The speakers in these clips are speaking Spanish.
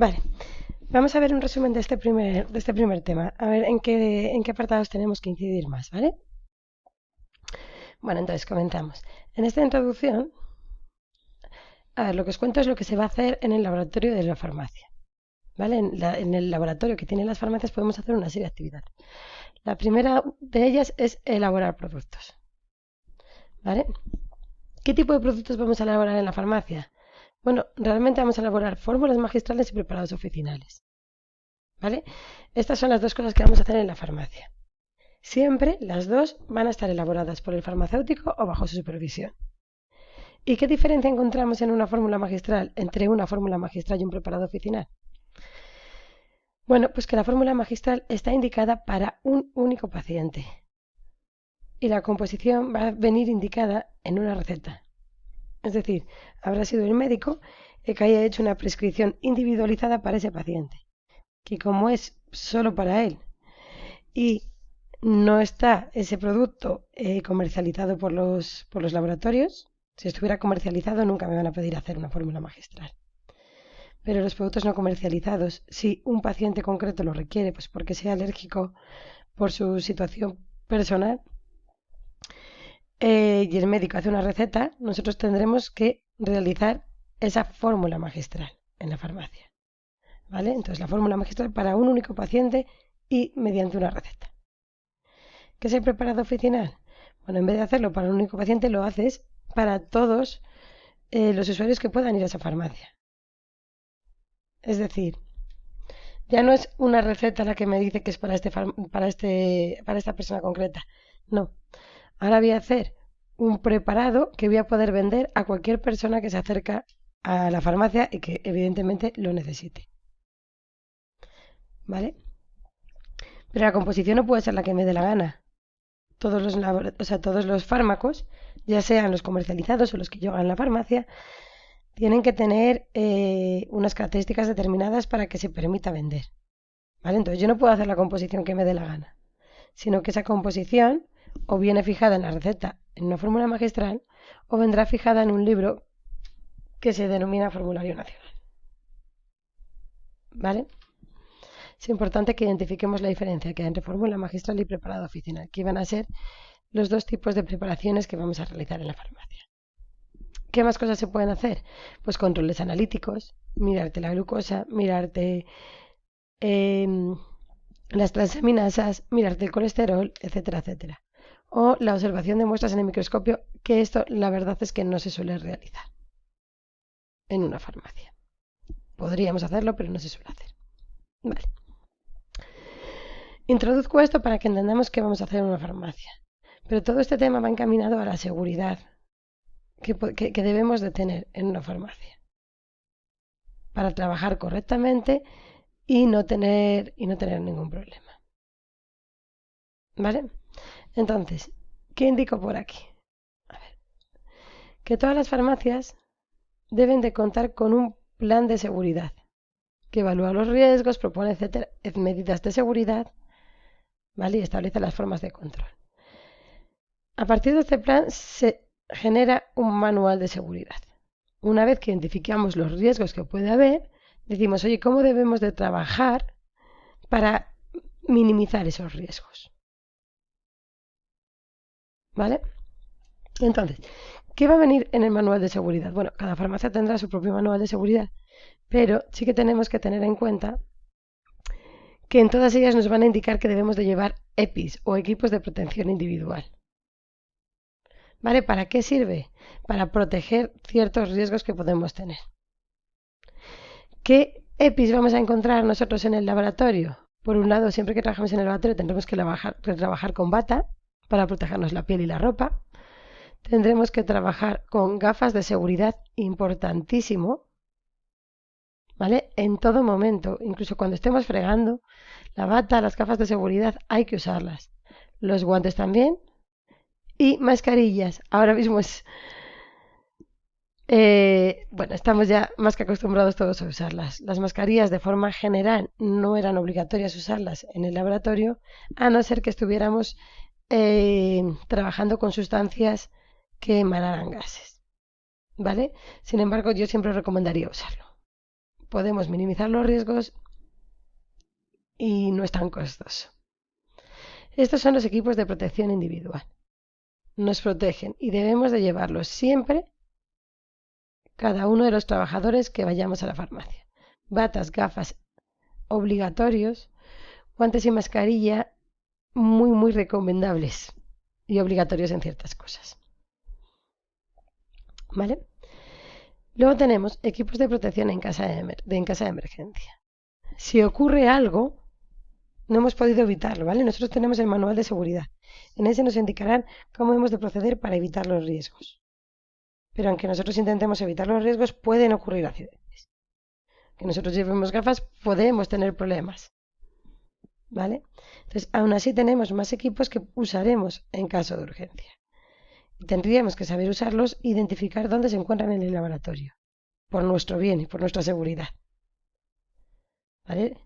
Vale, vamos a ver un resumen de este primer tema. A ver en qué apartados tenemos que incidir más, ¿vale? Bueno, entonces comenzamos. En esta introducción, a ver, lo que os cuento es lo que se va a hacer en el laboratorio de la farmacia. ¿Vale? En el laboratorio que tienen las farmacias podemos hacer una serie de actividades. La primera de ellas es elaborar productos. ¿Vale? ¿Qué tipo de productos vamos a elaborar en la farmacia? Bueno, realmente vamos a elaborar fórmulas magistrales y preparados oficinales. ¿Vale? Estas son las dos cosas que vamos a hacer en la farmacia. Siempre las dos van a estar elaboradas por el farmacéutico o bajo su supervisión. ¿Y qué diferencia encontramos en una fórmula magistral entre una fórmula magistral y un preparado oficinal? Bueno, pues que la fórmula magistral está indicada para un único paciente y la composición va a venir indicada en una receta. Es decir, habrá sido el médico el que haya hecho una prescripción individualizada para ese paciente, que como es solo para él y no está ese producto comercializado por los laboratorios, si estuviera comercializado nunca me van a pedir hacer una fórmula magistral. Pero los productos no comercializados, si un paciente concreto lo requiere, pues porque sea alérgico por su situación personal, y el médico hace una receta, nosotros tendremos que realizar esa fórmula magistral en la farmacia. ¿Vale? Entonces la fórmula magistral para un único paciente y mediante una receta. ¿Qué es el preparado oficinal? Bueno, en vez de hacerlo para un único paciente, lo haces para todos los usuarios que puedan ir a esa farmacia. Es decir, ya no es una receta la que me dice que es para esta persona concreta. No. Ahora voy a hacer un preparado que voy a poder vender a cualquier persona que se acerca a la farmacia y que evidentemente lo necesite. ¿Vale? Pero la composición no puede ser la que me dé la gana. Todos los fármacos, ya sean los comercializados o los que llegan a la farmacia, tienen que tener unas características determinadas para que se permita vender. ¿Vale? Entonces yo no puedo hacer la composición que me dé la gana, sino que esa composición o viene fijada en la receta en una fórmula magistral o vendrá fijada en un libro que se denomina Formulario Nacional. ¿Vale? Es importante que identifiquemos la diferencia que hay entre fórmula magistral y preparado oficinal, que van a ser los dos tipos de preparaciones que vamos a realizar en la farmacia. ¿Qué más cosas se pueden hacer? Pues controles analíticos, mirarte la glucosa, mirarte eh, las transaminasas, mirarte el colesterol, etcétera, etcétera. O la observación de muestras en el microscopio, que esto la verdad es que no se suele realizar en una farmacia. Podríamos hacerlo, pero no se suele hacer. Vale. Introduzco esto para que entendamos qué vamos a hacer en una farmacia. Pero todo este tema va encaminado a la seguridad que debemos de tener en una farmacia para trabajar correctamente y no tener ningún problema. ¿Vale? Entonces, ¿qué indico por aquí? A ver, que todas las farmacias deben de contar con un plan de seguridad que evalúa los riesgos, propone medidas de seguridad, ¿vale? Y establece las formas de control. A partir de este plan se genera un manual de seguridad. Una vez que identificamos los riesgos que puede haber, decimos, oye, ¿cómo debemos de trabajar para minimizar esos riesgos? ¿Vale? Entonces, ¿qué va a venir en el manual de seguridad? Bueno, cada farmacia tendrá su propio manual de seguridad, pero sí que tenemos que tener en cuenta que en todas ellas nos van a indicar que debemos de llevar EPIs o equipos de protección individual. ¿Vale? ¿Para qué sirve? Para proteger ciertos riesgos que podemos tener. ¿Qué EPIs vamos a encontrar nosotros en el laboratorio? Por un lado, siempre que trabajamos en el laboratorio tendremos que trabajar con bata para protegernos la piel y la ropa. Tendremos que trabajar con gafas de seguridad, importantísimo, ¿vale? En todo momento, incluso cuando estemos fregando, la bata, las gafas de seguridad hay que usarlas. Los guantes también. Y mascarillas. Ahora mismo bueno, estamos ya más que acostumbrados todos a usarlas. Las mascarillas de forma general no eran obligatorias usarlas en el laboratorio, a no ser que estuviéramos trabajando con sustancias que emanaran gases. ¿Vale? Sin embargo, yo siempre recomendaría usarlo. podemos minimizar los riesgos y no es tan costoso. Estos son los equipos de protección individual. Nos protegen y debemos de llevarlos siempre cada uno de los trabajadores que vayamos a la farmacia. Batas, gafas obligatorios, guantes y mascarilla muy recomendables y obligatorios en ciertas cosas. ¿Vale? Luego tenemos equipos de protección en caso de emergencia. Si ocurre algo, no hemos podido evitarlo, ¿vale? Nosotros tenemos el manual de seguridad. En ese nos indicarán cómo hemos de proceder para evitar los riesgos. Pero aunque nosotros intentemos evitar los riesgos, pueden ocurrir accidentes. Que nosotros llevemos gafas, podemos tener problemas, ¿vale? Entonces, aún así tenemos más equipos que usaremos en caso de urgencia. Tendríamos que saber usarlos e identificar dónde se encuentran en el laboratorio, por nuestro bien y por nuestra seguridad. ¿Vale?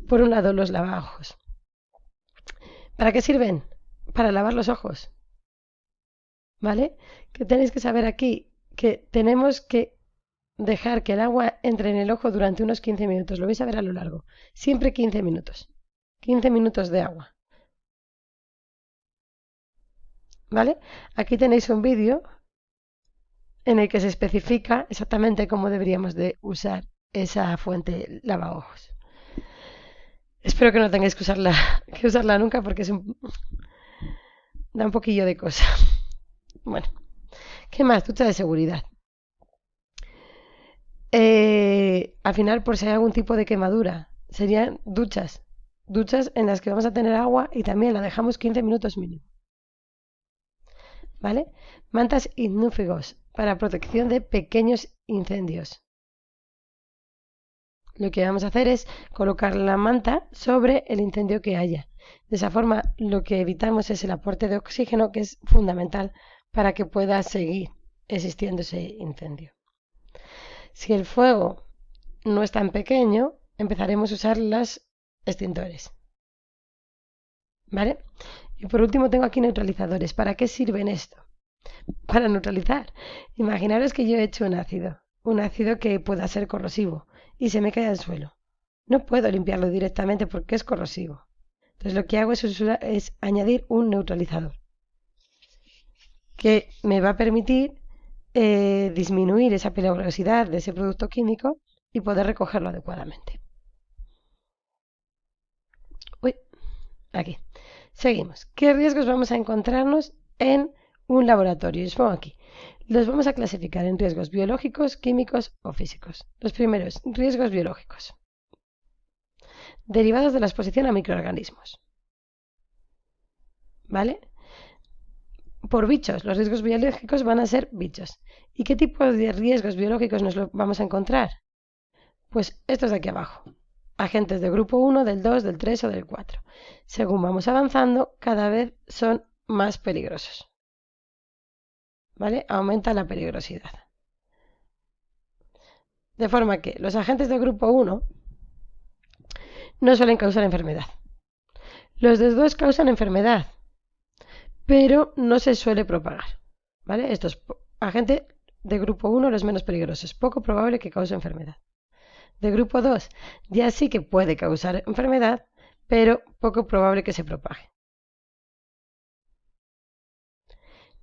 Por un lado, los lavabos. ¿Para qué sirven? Para lavar los ojos. ¿Vale? Que tenéis que saber aquí que tenemos que dejar que el agua entre en el ojo durante unos 15 minutos. Lo vais a ver a lo largo. Siempre 15 minutos. 15 minutos de agua. ¿Vale? Aquí tenéis un vídeo en el que se especifica exactamente cómo deberíamos de usar esa fuente lavaojos. Espero que no tengáis que usarla nunca porque da un poquillo de cosa. Bueno, ¿qué más? Ducha de seguridad. Al final, por si hay algún tipo de quemadura, serían duchas en las que vamos a tener agua y también la dejamos 15 minutos mínimo. ¿Vale? Mantas ignúfugos para protección de pequeños incendios. Lo que vamos a hacer es colocar la manta sobre el incendio que haya. De esa forma, lo que evitamos es el aporte de oxígeno, que es fundamental para que pueda seguir existiendo ese incendio. Si el fuego no es tan pequeño, empezaremos a usar los extintores. ¿Vale? Y por último tengo aquí neutralizadores. ¿Para qué sirven esto? Para neutralizar. Imaginaros que yo he hecho un ácido que pueda ser corrosivo y se me cae al suelo. No puedo limpiarlo directamente porque es corrosivo. Entonces lo que hago es añadir un neutralizador que me va a permitir disminuir esa peligrosidad de ese producto químico y poder recogerlo adecuadamente. Uy, aquí. Seguimos. ¿Qué riesgos vamos a encontrarnos en un laboratorio? Os pongo aquí. Los vamos a clasificar en riesgos biológicos, químicos o físicos. Los primeros, riesgos biológicos, derivados de la exposición a microorganismos. ¿Vale? Por bichos, los riesgos biológicos van a ser bichos. ¿Y qué tipo de riesgos biológicos nos vamos a encontrar? Pues estos de aquí abajo. Agentes de grupo 1, del 2, del 3 o del 4. Según vamos avanzando, cada vez son más peligrosos. ¿Vale? Aumenta la peligrosidad. De forma que los agentes de grupo 1 no suelen causar enfermedad. Los del 2 causan enfermedad, pero no se suele propagar. ¿Vale? Estos agentes de grupo 1, los menos peligrosos, poco probable que cause enfermedad. De grupo 2 ya sí que puede causar enfermedad, pero poco probable que se propague.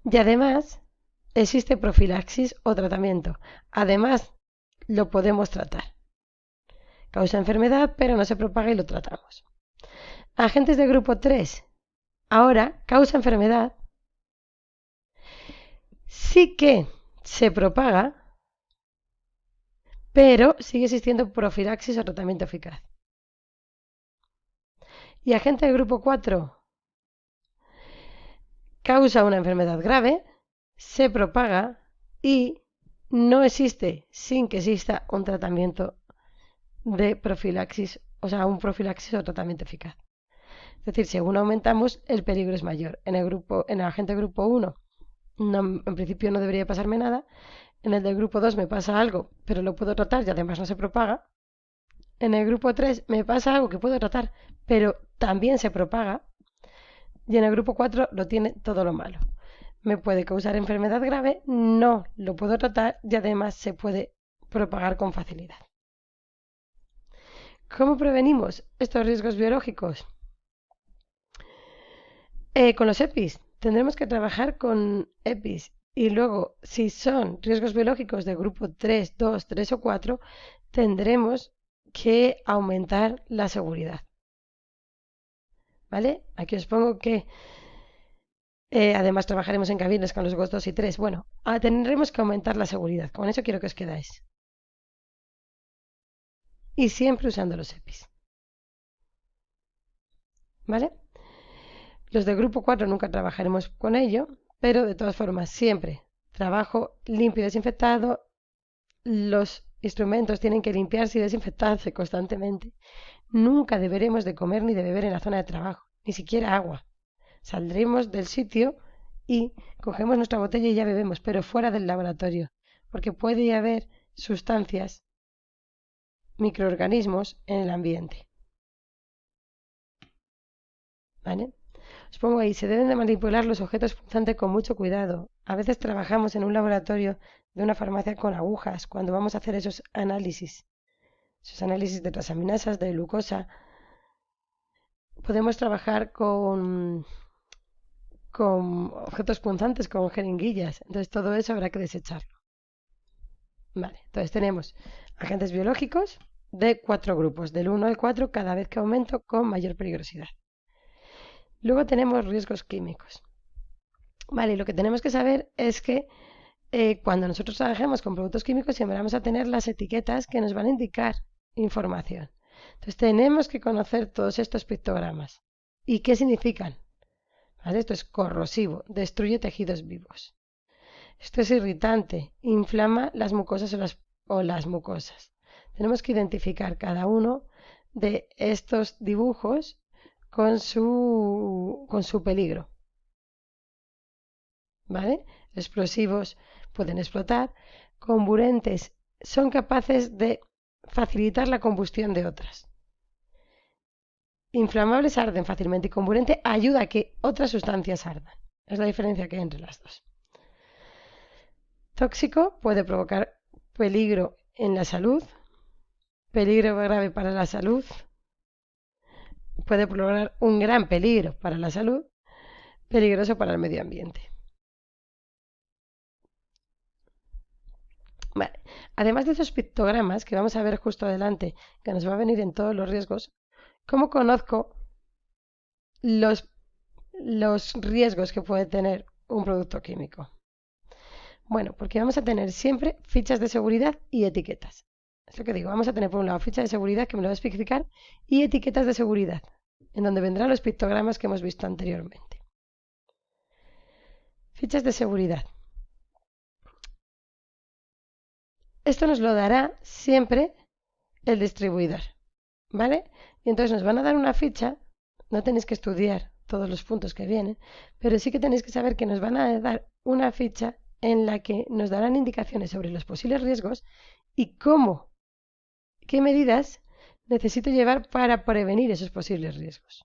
Y además existe profilaxis o tratamiento. Además lo podemos tratar. Causa enfermedad, pero no se propaga y lo tratamos. Agentes de grupo 3. Ahora causa enfermedad. Sí que se propaga, pero sigue existiendo profilaxis o tratamiento eficaz. Y agente del grupo 4 causa una enfermedad grave, se propaga y no existe sin que exista un tratamiento de profilaxis, o sea, un profilaxis o tratamiento eficaz. Es decir, según aumentamos, el peligro es mayor. En el agente grupo 1, en principio no debería pasarme nada. En el del grupo 2 me pasa algo, pero lo puedo tratar y además no se propaga. En el grupo 3 me pasa algo que puedo tratar, pero también se propaga. Y en el grupo 4 lo tiene todo lo malo. Me puede causar enfermedad grave, no lo puedo tratar y además se puede propagar con facilidad. ¿Cómo prevenimos estos riesgos biológicos? Con los EPIs. Tendremos que trabajar con EPIs. Y luego, si son riesgos biológicos de grupo 3, 2, 3 o 4, tendremos que aumentar la seguridad. ¿Vale? Aquí os pongo que además trabajaremos en cabinas con los GOS 2 y 3. Bueno, tendremos que aumentar la seguridad. Con eso quiero que os quedáis. Y siempre usando los EPIs. ¿Vale? Los del grupo 4 nunca trabajaremos con ello, pero de todas formas siempre trabajo limpio y desinfectado. Los instrumentos tienen que limpiarse y desinfectarse constantemente. Nunca deberemos de comer ni de beber en la zona de trabajo, ni siquiera agua. Saldremos del sitio y cogemos nuestra botella y ya bebemos, pero fuera del laboratorio, porque puede haber sustancias, microorganismos en el ambiente. ¿Vale? Os pongo ahí, se deben de manipular los objetos punzantes con mucho cuidado. A veces trabajamos en un laboratorio de una farmacia con agujas cuando vamos a hacer esos análisis de transaminasas, de glucosa. Podemos trabajar con objetos punzantes, con jeringuillas. Entonces todo eso habrá que desecharlo. Vale, entonces tenemos agentes biológicos de 4 grupos, del 1 al 4, cada vez que aumento con mayor peligrosidad. Luego tenemos riesgos químicos. Vale, y lo que tenemos que saber es que cuando nosotros trabajemos con productos químicos siempre vamos a tener las etiquetas que nos van a indicar información. Entonces tenemos que conocer todos estos pictogramas. ¿Y qué significan? ¿Vale? Esto es corrosivo, destruye tejidos vivos. Esto es irritante, inflama las mucosas o las mucosas. Tenemos que identificar cada uno de estos dibujos con su peligro. ¿Vale? Explosivos pueden explotar, comburentes son capaces de facilitar la combustión de otras. Inflamables arden fácilmente y comburente ayuda a que otras sustancias ardan. Es la diferencia que hay entre las dos. Tóxico puede provocar peligro en la salud, peligro grave para la salud, puede provocar un gran peligro para la salud, peligroso para el medio ambiente. Vale. Además de esos pictogramas que vamos a ver justo adelante, que nos va a venir en todos los riesgos, ¿cómo conozco los riesgos que puede tener un producto químico? Bueno, porque vamos a tener siempre fichas de seguridad y etiquetas. Es lo que digo, vamos a tener por un lado ficha de seguridad que me lo va a especificar y etiquetas de seguridad, en donde vendrán los pictogramas que hemos visto anteriormente. Fichas de seguridad. Esto nos lo dará siempre el distribuidor, ¿vale? Y entonces nos van a dar una ficha, no tenéis que estudiar todos los puntos que vienen, pero sí que tenéis que saber que nos van a dar una ficha en la que nos darán indicaciones sobre los posibles riesgos y qué medidas necesito llevar para prevenir esos posibles riesgos.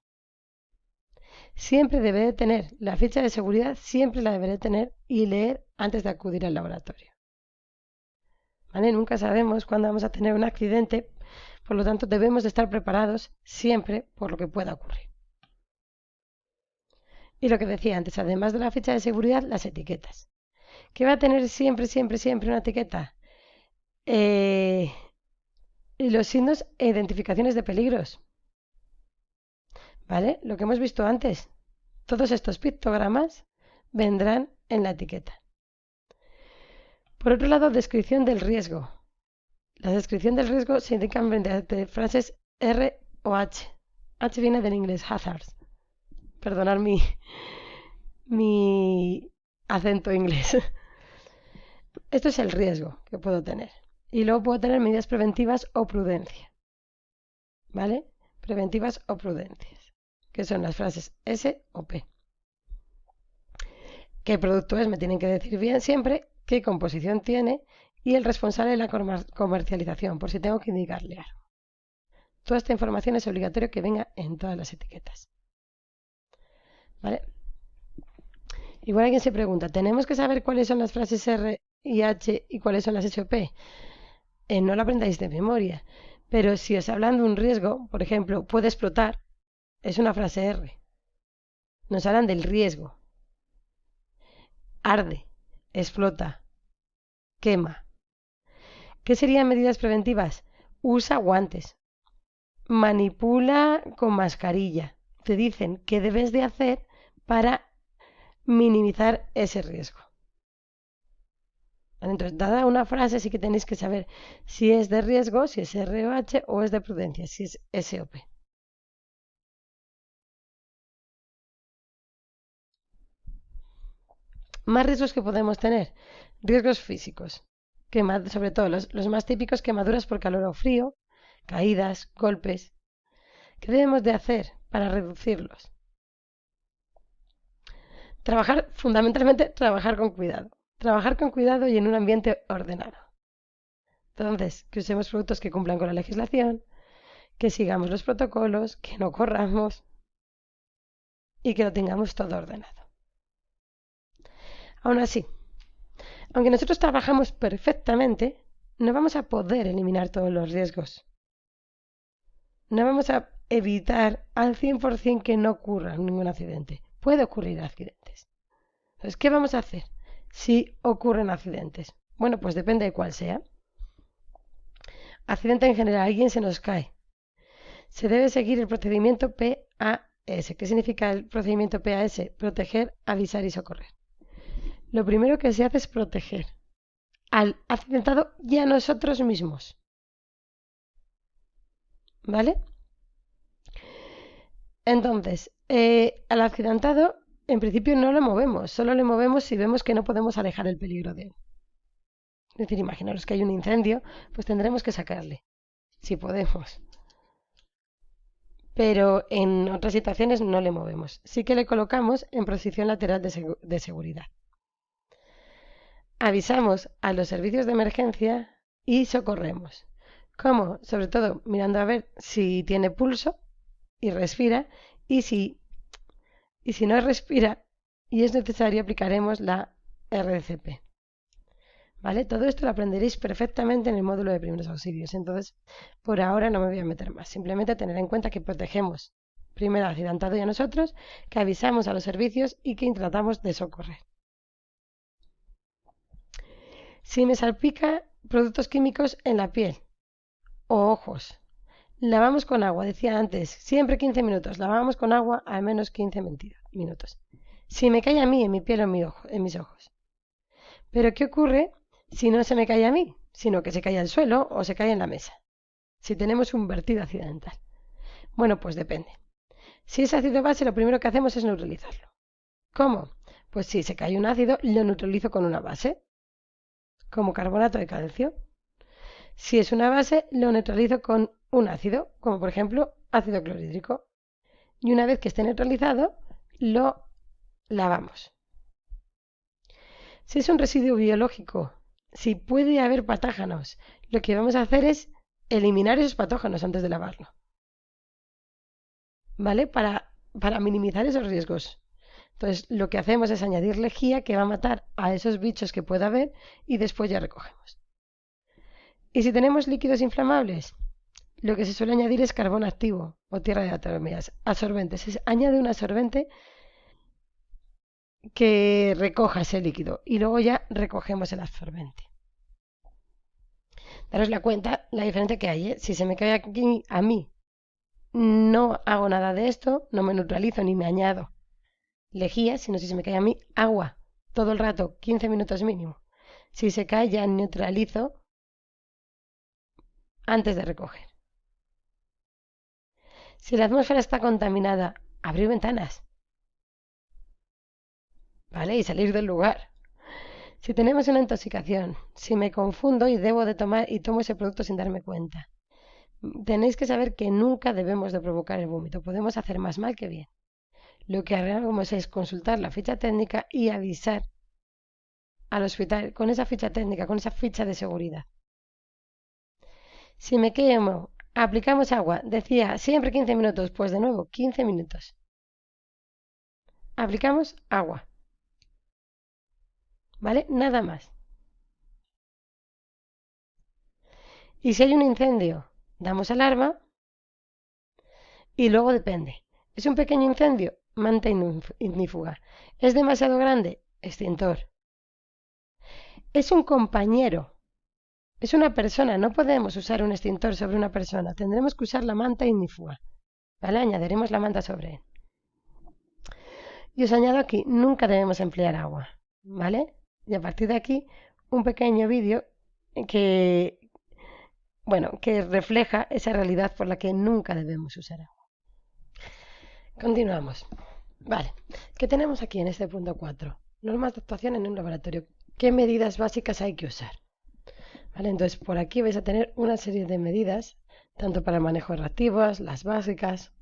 Siempre deberé de tener la ficha de seguridad, siempre la deberé tener y leer antes de acudir al laboratorio. ¿Vale? Nunca sabemos cuándo vamos a tener un accidente, por lo tanto debemos de estar preparados siempre por lo que pueda ocurrir. Y lo que decía antes, además de la ficha de seguridad, las etiquetas. ¿Qué va a tener siempre, siempre, siempre una etiqueta? Los signos e identificaciones de peligros. ¿Vale? Lo que hemos visto antes. Todos estos pictogramas vendrán en la etiqueta. Por otro lado, descripción del riesgo. La descripción del riesgo se indica mediante frases R o H. H viene del inglés hazards. Perdonad mi acento inglés. Esto es el riesgo que puedo tener. Y luego puedo tener medidas preventivas o prudencia. ¿Vale? Preventivas o prudencias. Que son las frases S o P. ¿Qué producto es? Me tienen que decir bien siempre qué composición tiene y el responsable de la comercialización, por si tengo que indicarle algo. Toda esta información es obligatorio que venga en todas las etiquetas. ¿Vale? Igual alguien se pregunta, ¿tenemos que saber cuáles son las frases R y H y cuáles son las S o P? no lo aprendáis de memoria, pero si os hablan de un riesgo, por ejemplo, puede explotar, es una frase R. Nos hablan del riesgo. Arde, explota, quema. ¿Qué serían medidas preventivas? Usa guantes, manipula con mascarilla. Te dicen qué debes de hacer para minimizar ese riesgo. Entonces, dada una frase, sí que tenéis que saber si es de riesgo, si es ROH o es de prudencia, si es SOP. Más riesgos que podemos tener. Riesgos físicos. Sobre todo los más típicos, quemaduras por calor o frío, caídas, golpes. ¿Qué debemos de hacer para reducirlos? Fundamentalmente, trabajar con cuidado. Trabajar con cuidado y en un ambiente ordenado. Entonces, que usemos productos que cumplan con la legislación, que sigamos los protocolos, que no corramos y que lo tengamos todo ordenado. Aún así, aunque nosotros trabajamos perfectamente, no vamos a poder eliminar todos los riesgos. No vamos a evitar al 100% que no ocurra ningún accidente. Puede ocurrir accidentes. Entonces, ¿qué vamos a hacer si ocurren accidentes? Bueno, pues depende de cuál sea. Accidente en general, alguien se nos cae. Se debe seguir el procedimiento PAS. ¿Qué significa el procedimiento PAS? Proteger, avisar y socorrer. Lo primero que se hace es proteger al accidentado y a nosotros mismos. ¿Vale? Entonces, al accidentado, en principio no lo movemos, solo le movemos si vemos que no podemos alejar el peligro de él. Es decir, imaginaros que hay un incendio, pues tendremos que sacarle, si podemos. Pero en otras situaciones no le movemos. Sí que le colocamos en posición lateral de seguridad. Avisamos a los servicios de emergencia y socorremos. ¿Cómo? Sobre todo mirando a ver si tiene pulso y respira y si no respira y es necesario aplicaremos la RCP. ¿Vale? Todo esto lo aprenderéis perfectamente en el módulo de primeros auxilios. Entonces, por ahora no me voy a meter más. Simplemente tener en cuenta que protegemos primero al accidentado y a nosotros, que avisamos a los servicios y que tratamos de socorrer. Si me salpica productos químicos en la piel o ojos, lavamos con agua, decía antes, siempre 15 minutos. Lavamos con agua al menos 15 minutos. Si me cae a mí en mi piel o en mis ojos. Pero ¿qué ocurre si no se me cae a mí, sino que se cae al suelo o se cae en la mesa? Si tenemos un vertido accidental. Bueno, pues depende. Si es ácido base, lo primero que hacemos es neutralizarlo. ¿Cómo? Pues si se cae un ácido, lo neutralizo con una base, como carbonato de calcio. Si es una base, lo neutralizo con un ácido, como por ejemplo ácido clorhídrico. Y una vez que esté neutralizado, lo lavamos. Si es un residuo biológico, si puede haber patógenos, lo que vamos a hacer es eliminar esos patógenos antes de lavarlo. ¿Vale? Para minimizar esos riesgos. Entonces, lo que hacemos es añadir lejía que va a matar a esos bichos que pueda haber y después ya recogemos. Y si tenemos líquidos inflamables, lo que se suele añadir es carbón activo o tierra de atomeas, absorbentes. Se añade un absorbente que recoja ese líquido y luego ya recogemos el absorbente. Daros la cuenta la diferencia que hay. Si se me cae aquí a mí, no hago nada de esto, no me neutralizo ni me añado lejía, sino si se me cae a mí, agua, todo el rato, 15 minutos mínimo. Si se cae ya neutralizo antes de recoger. Si la atmósfera está contaminada, abrir ventanas, ¿vale? Y salir del lugar. Si tenemos una intoxicación, si me confundo y debo de tomar y tomo ese producto sin darme cuenta. Tenéis que saber que nunca debemos de provocar el vómito. Podemos hacer más mal que bien. Lo que haremos es consultar la ficha técnica y avisar al hospital con esa ficha técnica, con esa ficha de seguridad. Si me quemo, aplicamos agua. Decía siempre 15 minutos. Pues de nuevo, 15 minutos. Aplicamos agua. ¿Vale? Nada más. Y si hay un incendio, damos alarma y luego depende. ¿Es un pequeño incendio? Manta ignífuga. ¿Es demasiado grande? Extintor. ¿Es un compañero? Es una persona. No podemos usar un extintor sobre una persona. Tendremos que usar la manta ignífuga. ¿Vale? Añadiremos la manta sobre él. Y os añado aquí, nunca debemos emplear agua. ¿Vale? Y a partir de aquí, un pequeño vídeo que, bueno, que refleja esa realidad por la que nunca debemos usar agua. Continuamos. Vale, ¿qué tenemos aquí en este punto 4? Normas de actuación en un laboratorio. ¿Qué medidas básicas hay que usar? Vale, entonces por aquí vais a tener una serie de medidas, tanto para el manejo de reactivos, las básicas,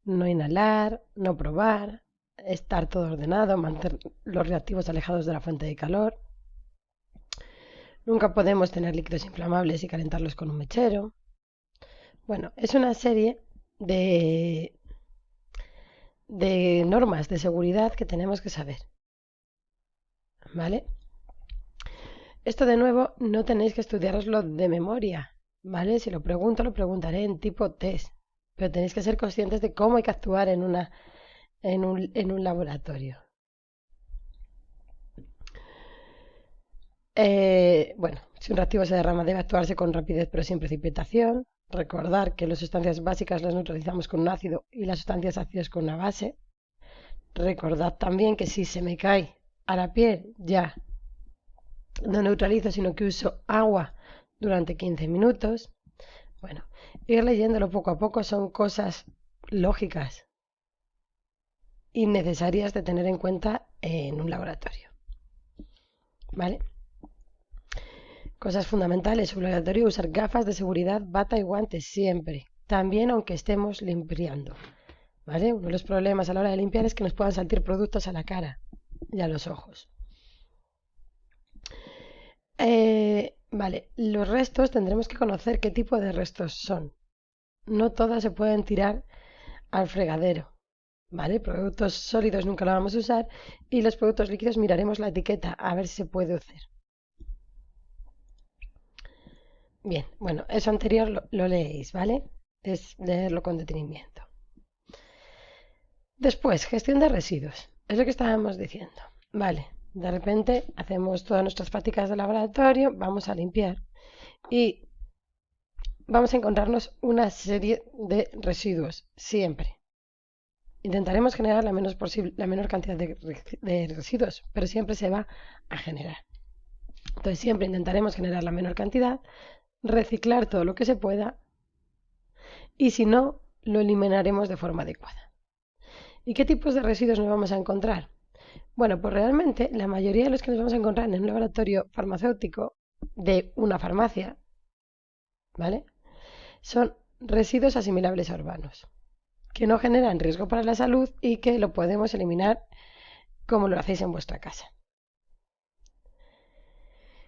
no inhalar, no probar, estar todo ordenado, mantener los reactivos alejados de la fuente de calor. Nunca podemos tener líquidos inflamables y calentarlos con un mechero. Bueno, es una serie de normas de seguridad que tenemos que saber. ¿Vale? Esto de nuevo no tenéis que estudiaroslo de memoria, ¿vale? Si lo pregunto, lo preguntaré en tipo test, pero tenéis que ser conscientes de cómo hay que actuar en un laboratorio. Bueno, si un reactivo se derrama debe actuarse con rapidez pero sin precipitación. Recordar que las sustancias básicas las neutralizamos con un ácido y las sustancias ácidas con una base. Recordad también que si se me cae a la piel ya no neutralizo, sino que uso agua durante 15 minutos. Bueno, ir leyéndolo poco a poco son cosas lógicas y necesarias de tener en cuenta en un laboratorio. ¿Vale? Cosas fundamentales, obligatorio usar gafas de seguridad, bata y guantes siempre, también aunque estemos limpiando. ¿Vale? Uno de los problemas a la hora de limpiar es que nos puedan salir productos a la cara y a los ojos. Vale, los restos tendremos que conocer qué tipo de restos son. No todas se pueden tirar al fregadero. ¿Vale? Productos sólidos nunca lo vamos a usar y los productos líquidos miraremos la etiqueta a ver si se puede hacer. Bien, bueno, eso anterior lo leéis, ¿vale? Es leerlo con detenimiento. Después, gestión de residuos. Es lo que estábamos diciendo. Vale, de repente hacemos todas nuestras prácticas de laboratorio, vamos a limpiar y vamos a encontrarnos una serie de residuos, siempre. Intentaremos generar la menor cantidad de residuos, pero siempre se va a generar. Entonces siempre intentaremos generar la menor cantidad, reciclar todo lo que se pueda y si no, lo eliminaremos de forma adecuada. ¿Y qué tipos de residuos nos vamos a encontrar? Bueno, pues realmente la mayoría de los que nos vamos a encontrar en un laboratorio farmacéutico de una farmacia, ¿vale? Son residuos asimilables a urbanos, que no generan riesgo para la salud y que lo podemos eliminar como lo hacéis en vuestra casa.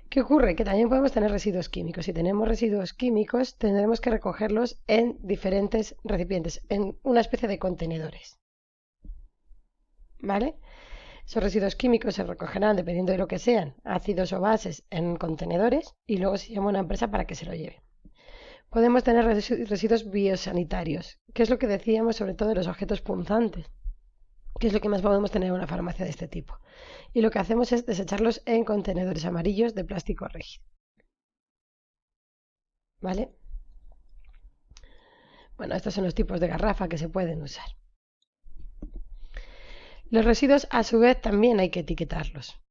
¿Qué ocurre? Que también podemos tener residuos químicos. Si tenemos residuos químicos, tendremos que recogerlos en diferentes recipientes, en una especie de contenedores. ¿Vale? Esos residuos químicos se recogerán, dependiendo de lo que sean, ácidos o bases, en contenedores y luego se llama a una empresa para que se lo lleve. Podemos tener residuos biosanitarios, que es lo que decíamos sobre todo de los objetos punzantes, que es lo que más podemos tener en una farmacia de este tipo. Y lo que hacemos es desecharlos en contenedores amarillos de plástico rígido. ¿Vale? Bueno, estos son los tipos de garrafa que se pueden usar. Los residuos, a su vez, también hay que etiquetarlos.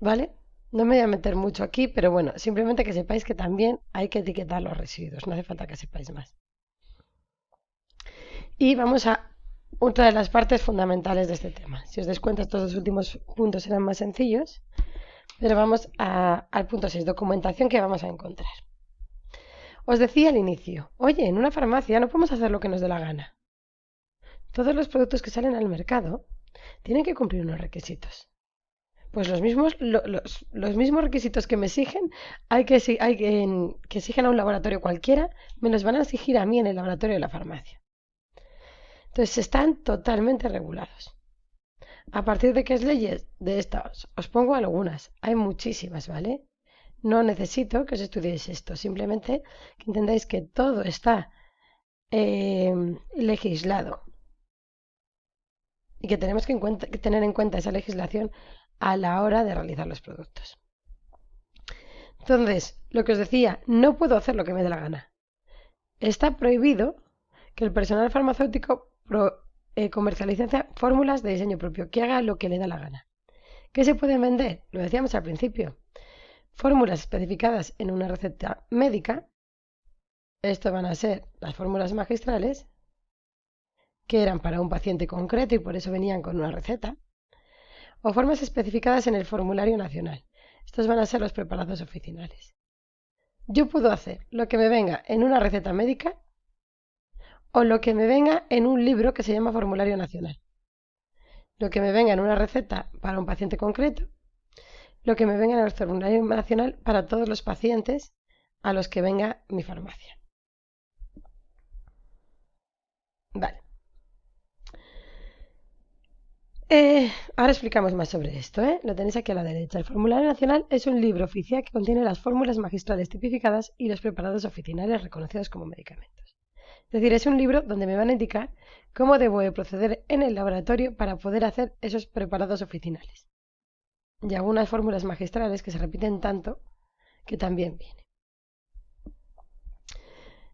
¿Vale? No me voy a meter mucho aquí, pero bueno, simplemente que sepáis que también hay que etiquetar los residuos. No hace falta que sepáis más. Y vamos a otra de las partes fundamentales de este tema. Si os dais cuenta, estos dos últimos puntos eran más sencillos, pero vamos al punto 6, documentación que vamos a encontrar. Os decía al inicio, oye, en una farmacia no podemos hacer lo que nos dé la gana. Todos los productos que salen al mercado tienen que cumplir unos requisitos. Pues los mismos requisitos que me exigen, que exigen a un laboratorio cualquiera, me los van a exigir a mí en el laboratorio de la farmacia. Entonces están totalmente regulados. ¿A partir de qué leyes? De estas os pongo algunas. Hay muchísimas, ¿vale? no necesito que os estudiéis esto, simplemente que entendáis que todo está legislado y que tenemos que tener en cuenta esa legislación a la hora de realizar los productos. Entonces, lo que os decía, no puedo hacer lo que me dé la gana. Está prohibido que el personal farmacéutico comercialice fórmulas de diseño propio, que haga lo que le da la gana. ¿Qué se pueden vender? Lo decíamos al principio. Fórmulas especificadas en una receta médica. Esto van a ser las fórmulas magistrales, que eran para un paciente concreto y por eso venían con una receta. O formas especificadas en el formulario nacional. Estos van a ser los preparados oficinales. Yo puedo hacer lo que me venga en una receta médica o lo que me venga en un libro que se llama formulario nacional. Lo que me venga en una receta para un paciente concreto, lo que me venga en el formulario nacional para todos los pacientes a los que venga mi farmacia. Vale. Ahora explicamos más sobre esto, Lo tenéis aquí a la derecha. El formulario nacional es un libro oficial que contiene las fórmulas magistrales tipificadas y los preparados oficinales reconocidos como medicamentos. Es decir, es un libro donde me van a indicar cómo debo de proceder en el laboratorio para poder hacer esos preparados oficinales. Y algunas fórmulas magistrales que se repiten tanto que también viene.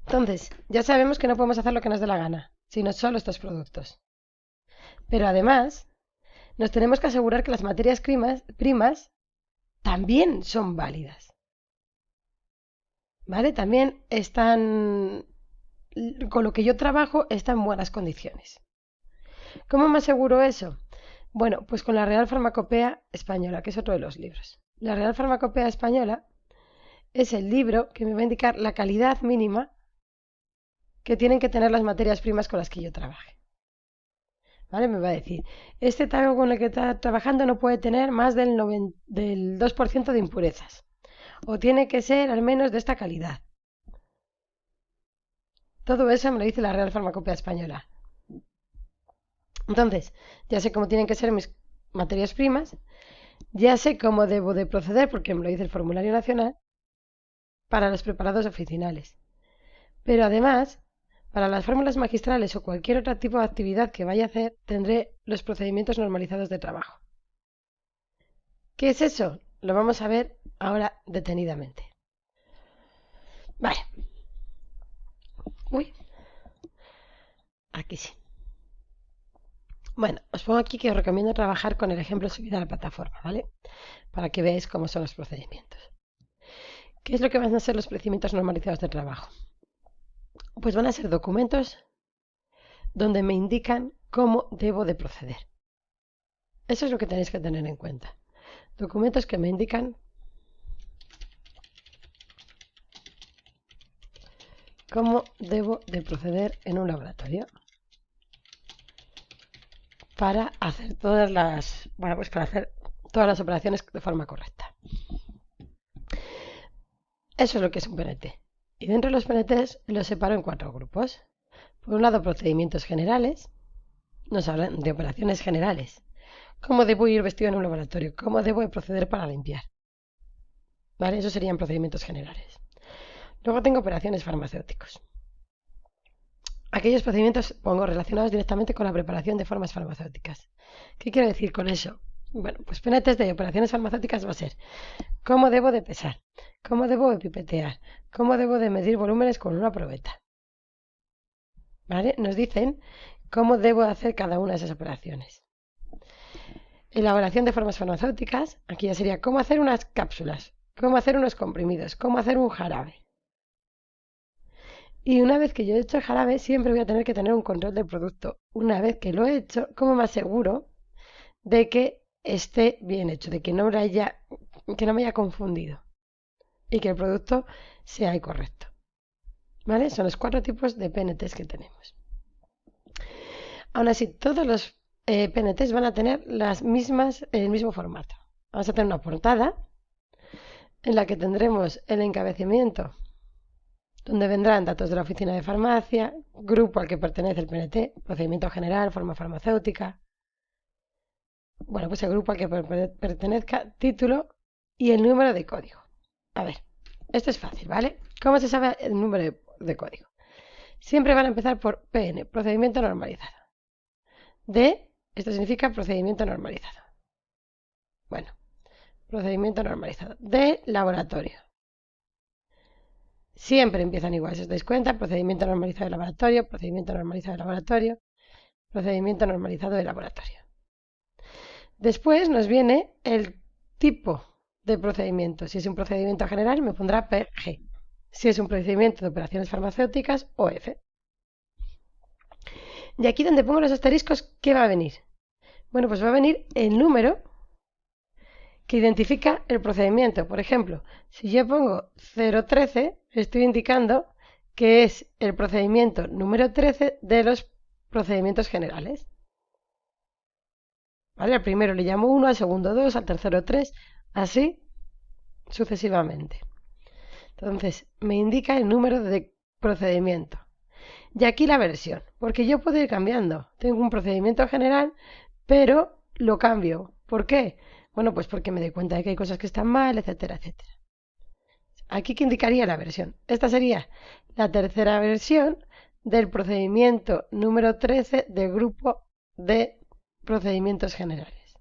Entonces, ya sabemos que no podemos hacer lo que nos dé la gana, sino solo estos productos. Pero además, nos tenemos que asegurar que las materias primas también son válidas. ¿Vale? También están, con lo que yo trabajo, está en buenas condiciones. ¿Cómo me aseguro eso? Bueno, pues con la Real Farmacopea Española, que es otro de los libros. La Real Farmacopea Española es el libro que me va a indicar la calidad mínima que tienen que tener las materias primas con las que yo trabaje. ¿Vale? Me va a decir, este talco con el que está trabajando no puede tener más del 2% de impurezas. O tiene que ser al menos de esta calidad. Todo eso me lo dice la Real Farmacopea Española. Entonces, ya sé cómo tienen que ser mis materias primas, ya sé cómo debo de proceder, porque me lo dice el formulario nacional, para los preparados oficinales. Pero además, para las fórmulas magistrales o cualquier otro tipo de actividad que vaya a hacer, tendré los procedimientos normalizados de trabajo. ¿Qué es eso? Lo vamos a ver ahora detenidamente. Vale. Uy. Aquí sí. Bueno, os pongo aquí que os recomiendo trabajar con el ejemplo subido a la plataforma, ¿vale? Para que veáis cómo son los procedimientos. ¿Qué es lo que van a ser los procedimientos normalizados de trabajo? Pues van a ser documentos donde me indican cómo debo de proceder. Eso es lo que tenéis que tener en cuenta. Documentos que me indican cómo debo de proceder en un laboratorio para hacer todas las, para hacer todas las operaciones de forma correcta. Eso es lo que es un PNT. Y dentro de los PNTs los separo en 4 grupos. Por un lado, procedimientos generales. Nos hablan de operaciones generales. ¿Cómo debo ir vestido en un laboratorio? ¿Cómo debo de proceder para limpiar? ¿Vale? Esos serían procedimientos generales. Luego tengo operaciones farmacéuticos. Aquellos procedimientos pongo relacionados directamente con la preparación de formas farmacéuticas. ¿Qué quiero decir con eso? Bueno, pues PNTs de operaciones farmacéuticas va a ser cómo debo de pesar, cómo debo de pipetear, cómo debo de medir volúmenes con una probeta. ¿Vale? Nos dicen cómo debo hacer cada una de esas operaciones. Elaboración de formas farmacéuticas, aquí ya sería cómo hacer unas cápsulas, cómo hacer unos comprimidos, cómo hacer un jarabe. Y una vez que yo he hecho el jarabe, siempre voy a tener que tener un control del producto. Una vez que lo he hecho, ¿cómo me aseguro de que esté bien hecho, de que no me haya confundido y que el producto sea correcto? ¿Vale? Son los 4 tipos de PNTs que tenemos. Aún así, todos los PNTs van a tener el mismo formato. Vamos a tener una portada en la que tendremos el encabezamiento, donde vendrán datos de la oficina de farmacia, grupo al que pertenece el PNT, procedimiento general, forma farmacéutica. Bueno, pues el grupo al que pertenezca, título y el número de código. A ver, esto es fácil, ¿vale? ¿Cómo se sabe el número de código? Siempre van a empezar por PN, procedimiento normalizado. D, esto significa procedimiento normalizado. Bueno, procedimiento normalizado. D, laboratorio. Siempre empiezan igual, si os dais cuenta, procedimiento normalizado de laboratorio, procedimiento normalizado de laboratorio, procedimiento normalizado de laboratorio. Después nos viene el tipo de procedimiento. Si es un procedimiento general, me pondrá PG. Si es un procedimiento de operaciones farmacéuticas, OF. Y aquí donde pongo los asteriscos, ¿qué va a venir? Bueno, pues va a venir el número que identifica el procedimiento. Por ejemplo, si yo pongo 013, estoy indicando que es el procedimiento número 13 de los procedimientos generales. ¿Vale? Al primero le llamo 1, al segundo 2, al tercero 3, así sucesivamente. Entonces, me indica el número de procedimiento. Y aquí la versión, porque yo puedo ir cambiando. Tengo un procedimiento general, pero lo cambio. ¿Por qué? Bueno, pues porque me doy cuenta de que hay cosas que están mal, etcétera, etcétera. Aquí que indicaría la versión. Esta sería la tercera versión del procedimiento número 13 del grupo de procedimientos generales.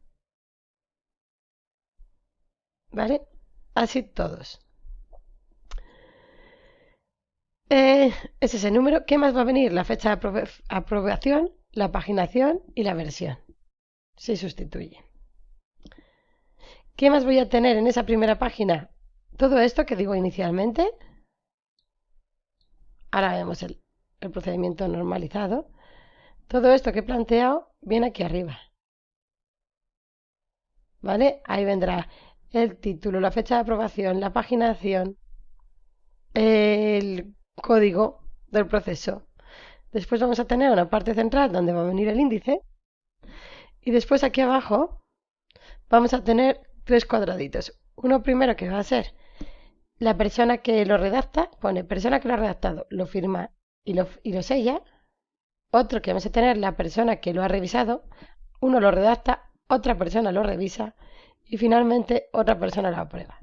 ¿Vale? Así todos. Es ese número. ¿Qué más va a venir? La fecha de aprobación, la paginación y la versión. Se sustituye. ¿Qué más voy a tener en esa primera página? Todo esto que digo inicialmente. Ahora vemos el procedimiento normalizado. Todo esto que he planteado viene aquí arriba. ¿Vale? Ahí vendrá el título, la fecha de aprobación, la paginación, el código del proceso. Después vamos a tener una parte central donde va a venir el índice. Y después aquí abajo vamos a tener 3 cuadraditos. Uno primero que va a ser la persona que lo redacta, pone persona que lo ha redactado, lo firma y lo sella. Otro que vamos a tener la persona que lo ha revisado, uno lo redacta, otra persona lo revisa y finalmente otra persona lo aprueba.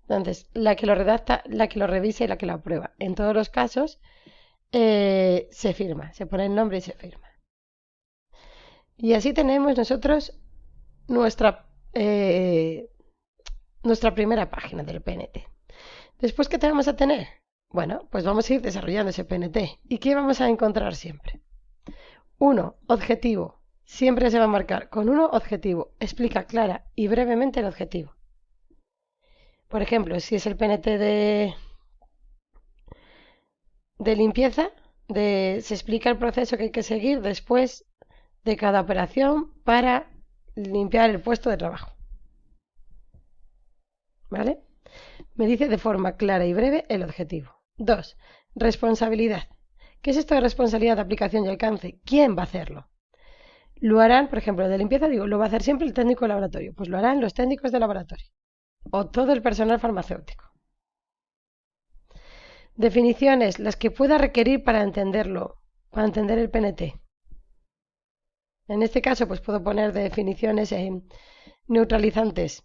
Entonces, la que lo redacta, la que lo revisa y la que lo aprueba. En todos los casos se firma, se pone el nombre y se firma. Y así tenemos nosotros nuestra primera página del PNT. Después, ¿qué te vamos a tener? Bueno, pues vamos a ir desarrollando ese PNT. ¿Y qué vamos a encontrar siempre? 1. Objetivo. Siempre se va a marcar con 1 objetivo. Explica clara y brevemente el objetivo. Por ejemplo, si es el PNT de limpieza, se explica el proceso que hay que seguir después de cada operación para limpiar el puesto de trabajo. ¿Vale? Me dice de forma clara y breve el objetivo. 2. Responsabilidad. ¿Qué es esto de responsabilidad de aplicación y alcance? ¿Quién va a hacerlo? Lo harán, por ejemplo, de limpieza, digo, lo va a hacer siempre el técnico de laboratorio. Pues lo harán los técnicos de laboratorio o todo el personal farmacéutico. Definiciones, las que pueda requerir para entenderlo, para entender el PNT. En este caso, pues puedo poner definiciones neutralizantes.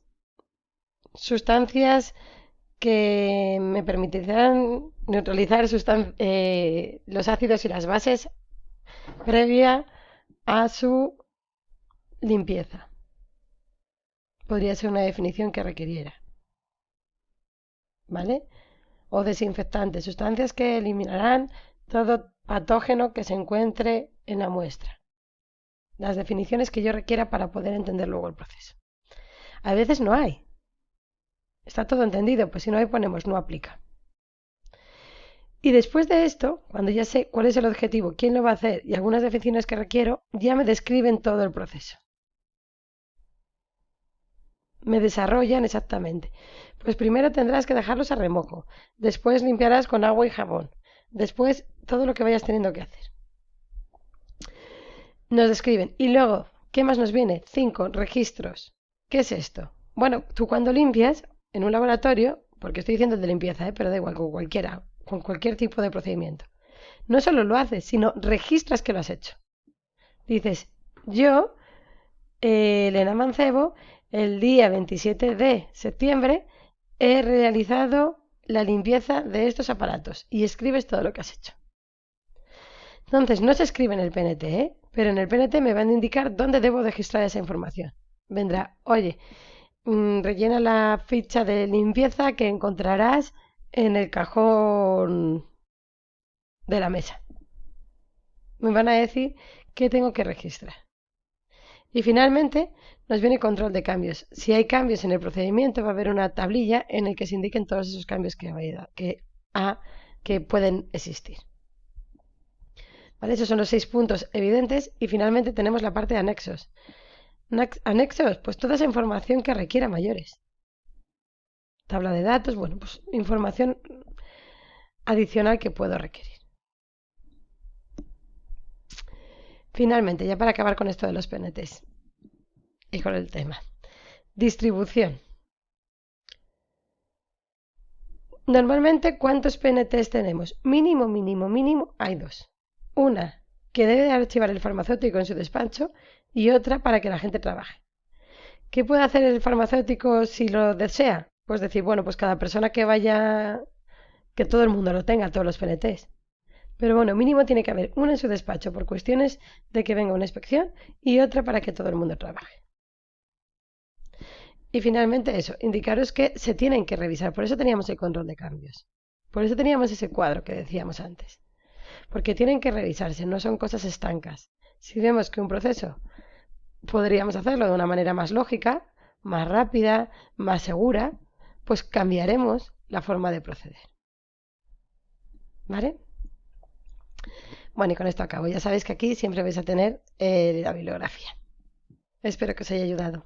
Sustancias que me permitirán neutralizar los ácidos y las bases previa a su limpieza. Podría ser una definición que requiriera. ¿Vale? O desinfectantes, sustancias que eliminarán todo patógeno que se encuentre en la muestra. Las definiciones que yo requiera para poder entender luego el proceso. A veces no hay. Está todo entendido, pues si no hay ponemos no aplica. Y después de esto, cuando ya sé cuál es el objetivo, quién lo va a hacer y algunas definiciones que requiero, ya me describen todo el proceso. Me desarrollan exactamente. Pues primero tendrás que dejarlos a remojo, después limpiarás con agua y jabón, después todo lo que vayas teniendo que hacer. Nos describen. Y luego, ¿qué más nos viene? 5 registros. ¿Qué es esto? Bueno, tú cuando limpias en un laboratorio, porque estoy diciendo de limpieza, pero da igual, con cualquier tipo de procedimiento. No solo lo haces, sino registras que lo has hecho. Dices, yo, Elena Mancebo, el día 27 de septiembre, he realizado la limpieza de estos aparatos y escribes todo lo que has hecho. Entonces, no se escribe en el PNT, ¿eh? Pero en el PNT me van a indicar dónde debo registrar esa información. Vendrá, oye, rellena la ficha de limpieza que encontrarás en el cajón de la mesa. Me van a decir qué tengo que registrar. Y finalmente nos viene control de cambios. Si hay cambios en el procedimiento, va a haber una tablilla en la que se indiquen todos esos cambios que pueden existir. ¿Vale? Esos son los 6 puntos evidentes y finalmente tenemos la parte de anexos. Anexos, pues toda esa información que requiera mayores. Tabla de datos, bueno, pues información adicional que puedo requerir. Finalmente, ya para acabar con esto de los PNTs y con el tema. Distribución. Normalmente, ¿cuántos PNTs tenemos? Mínimo, hay 2. Una que debe de archivar el farmacéutico en su despacho y otra para que la gente trabaje. ¿Qué puede hacer el farmacéutico si lo desea? Pues decir, bueno, pues cada persona que vaya, que todo el mundo lo tenga, todos los PNTs. Pero bueno, mínimo tiene que haber una en su despacho por cuestiones de que venga una inspección y otra para que todo el mundo trabaje. Y finalmente eso, indicaros que se tienen que revisar. Por eso teníamos el control de cambios. Por eso teníamos ese cuadro que decíamos antes. Porque tienen que revisarse, no son cosas estancas. Si vemos que un proceso podríamos hacerlo de una manera más lógica, más rápida, más segura, pues cambiaremos la forma de proceder. ¿Vale? Bueno, y con esto acabo. Ya sabéis que aquí siempre vais a tener la bibliografía. Espero que os haya ayudado.